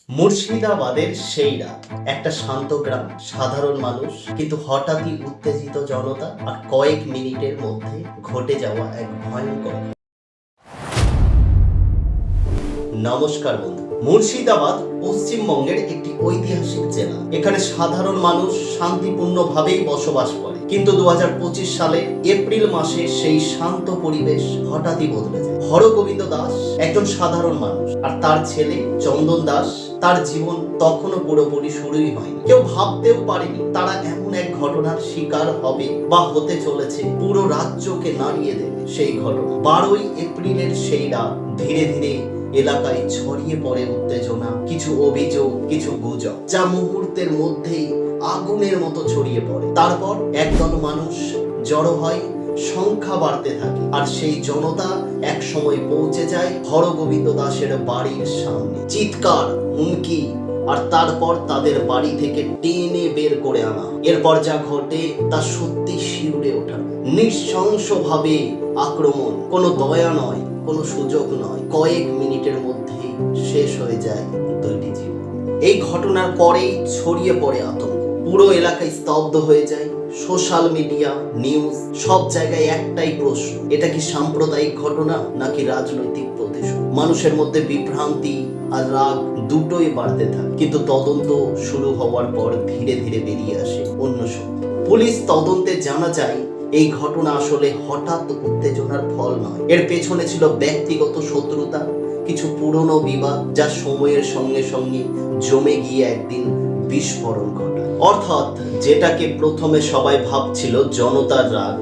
মুর্শিদাবাদের সেই রাত, একটা শান্ত গ্রাম, সাধারণ মানুষ, কিন্তু হঠাৎই উত্তেজিত জনতা আর কয়েক মিনিটের মধ্যে ঘটে যাওয়া এক ভয়ঙ্কর। নমস্কার বন্ধু। মুর্শিদাবাদ পশ্চিমবঙ্গের একটি ঐতিহাসিক জেলা। এখানে সাধারণ মানুষ শান্তিপূর্ণভাবেই বসবাস করে, কিন্তু 2025 সালে এপ্রিল মাসে সেই শান্ত পরিবেশ হঠাৎই বদলে যায়। হরগোবিন্দ দাস একজন সাধারণ মানুষ, আর তার ছেলে চন্দন দাস, তার জীবন তখনও পুরোপুরি শুরুই হয়নি। কেউ ভাবতেও পারেনি তারা এমন এক ঘটনার শিকার হবে বা হতে চলেছে, পুরো রাজ্যকে নাড়িয়ে দেবে সেই ঘটনা। 12ই এপ্রিলের সেই রাত ধীরে ধীরে এলাকায় ছড়িয়ে পড়ে উত্তেজনা, কিছু অভিযোগ, কিছু গুজব, যা মুহূর্তের মধ্যেই আগুনের মতো ছড়িয়ে পড়ে। তারপর একদল মানুষ জড়ো হয়, সংখ্যা বাড়তে থাকে, আর সেই জনতা এক সময় পৌঁছে যায় হরগোবিন্দ দাসের বাড়ির সামনে। চিৎকার, হুমকি, আর তারপর তাদের বাড়ি থেকে টেনে বের করে আনা। এরপর যা ঘটে তা সত্যি শিউরে ওঠা। নৃশংসভাবে আক্রমণ, কোনো দয়া নয়, কোনো সুযোগ নয়। কয়েক মিনিটের মধ্যেই শেষ হয়ে যায় দুইটি জীবন। এই ঘটনার পরেই ছড়িয়ে পড়ে আতঙ্ক। পুরো এলাকায় স্তব্ধ হয়ে যায়। সোশ্যাল মিডিয়া, নিউজ, সব জায়গায় একটাই প্রশ্ন, এটা কি সাম্প্রদায়িক ঘটনা নাকি রাজনৈতিক প্রতিশোধ? মানুষের মধ্যে বিভ্রান্তি আর রাগ দুটোই বাড়তে থাকে। কিন্তু তদন্ত শুরু হওয়ার পর ধীরে ধীরে বেরিয়ে আসে অন্য সত্য। পুলিশ তদন্তে জানা যায় এই ঘটনা আসলে হঠাৎ উত্তেজনার ফল নয়। এর পেছনে ছিল ব্যক্তিগত শত্রুতা, কিছু পুরনো বিবাদ, যা সময়ের সঙ্গে সঙ্গে জমে গিয়ে একদিন বিস্ফোরণ ঘটায়। অর্থাৎ যেটাকে প্রথমে সবাই ভাবছিল জনতার রাগ,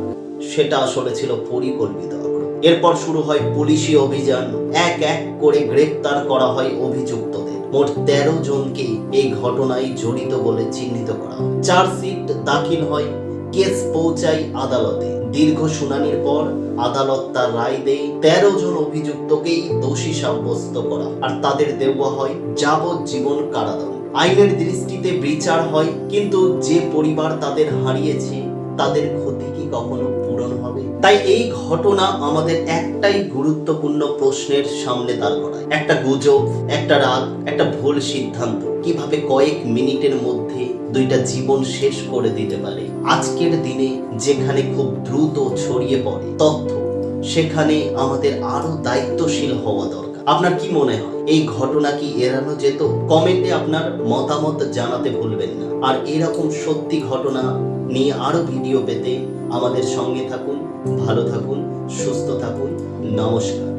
সেটা আসলে ছিল পরিকল্পিত আক্রমণ। এরপর শুরু হয় পুলিশি অভিযান, এক এক করে গ্রেপ্তার করা হয় অভিযুক্তদের। মোট 13 জনকে এই ঘটনায় জড়িত বলে চিহ্নিত করা হয়। চার্জশিট দাখিল হয়, কেস পৌঁছায় আদালতে। দীর্ঘ শুনানির পর আদালত তার রায় দেয়। 13 জন অভিযুক্তকেই দোষী সাব্যস্ত করা, আর তাদের দেওয়া হয় যাবজ্জীবন কারাদণ্ড। আইনের দৃষ্টিতে বিচার হয়, কিন্তু যে পরিবার তাদের হারিয়েছে তাদের ক্ষতি কি কখনো পূরণ হবে? তাই এই ঘটনা আমাদের একটাই গুরুত্বপূর্ণ প্রশ্নের সামনে দাঁড় করায়। একটা গুজব, একটা রাগ, একটা ভুল সিদ্ধান্ত কিভাবে কয়েক মিনিটের মধ্যে দুইটা জীবন শেষ করে দিতে পারে। আজকের দিনে যেখানে খুব দ্রুত ছড়িয়ে পড়ে তথ্য, সেখানে আমাদের আরো দায়িত্বশীল হওয়া দরকার। আপনার কি মনে হয় এই ঘটনা কি এড়ানো যেত? কমেন্টে আপনার মতামত জানাতে ভুলবেন না। আর এরকম সত্যি ঘটনা নিয়ে আরো ভিডিও পেতে আমাদের সঙ্গে থাকুন। ভালো থাকুন, সুস্থ থাকুন। নমস্কার।